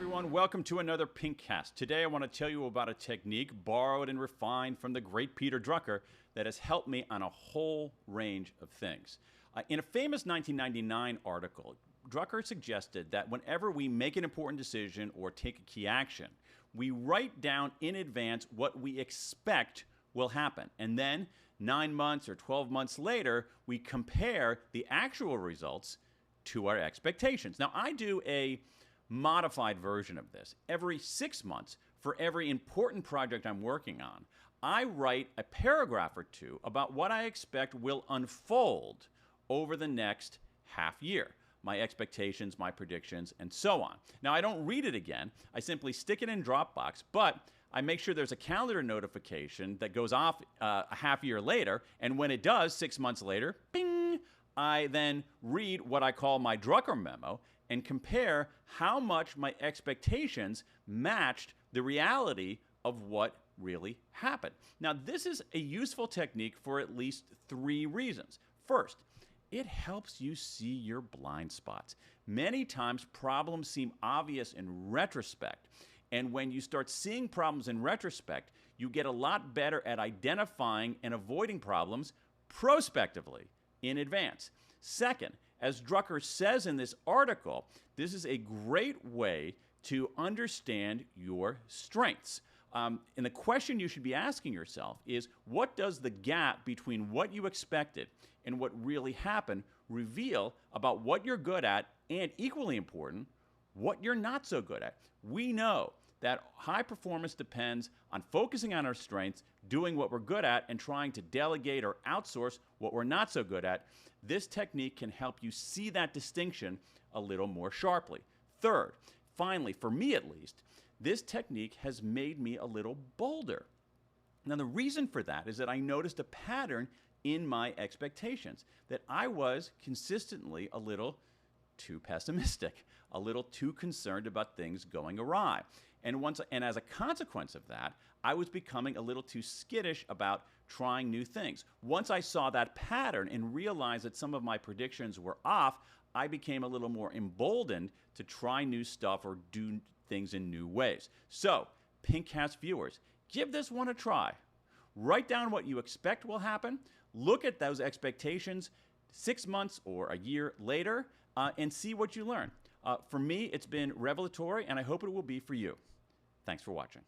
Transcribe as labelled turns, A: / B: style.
A: everyone. Welcome to another Pinkcast. Today I want to tell you about a technique borrowed and refined from the great Peter Drucker that has helped me on a whole range of things. In a famous 1999 article, Drucker suggested that whenever we make an important decision or take a key action, we write down in advance what we expect will happen. And then 9 months or 12 months later, we compare the actual results to our expectations. Now, I do a modified version of this. Every 6 months, for every important project I'm working on, I write a paragraph or two about what I expect will unfold over the next half year. My expectations, my predictions, and so on. Now, I don't read it again. I simply stick it in Dropbox, but I make sure there's a calendar notification that goes off a half year later, and when it does, 6 months later, bing, I then read what I call my Drucker memo and compare how much my expectations matched the reality of what really happened. Now, this is a useful technique for at least 3 reasons. First, it helps you see your blind spots. Many times, problems seem obvious in retrospect. And when you start seeing problems in retrospect, you get a lot better at identifying and avoiding problems prospectively in advance. Second, as Drucker says in this article, this is a great way to understand your strengths. And the question you should be asking yourself is, what does the gap between what you expected and what really happened reveal about what you're good at, and equally important, what you're not so good at? We know that high performance depends on focusing on our strengths, doing what we're good at, and trying to delegate or outsource what we're not so good at. This technique can help you see that distinction a little more sharply. Third, finally, for me at least, this technique has made me a little bolder. Now, the reason for that is that I noticed a pattern in my expectations, that I was consistently a little too pessimistic, a little too concerned about things going awry. And as a consequence of that, I was becoming a little too skittish about trying new things. Once I saw that pattern and realized that some of my predictions were off, I became a little more emboldened to try new stuff or do things in new ways. So, Pinkcast viewers, give this one a try. Write down what you expect will happen. Look at those expectations 6 months or a year later and see what you learn. For me, it's been revelatory, and I hope it will be for you. Thanks for watching.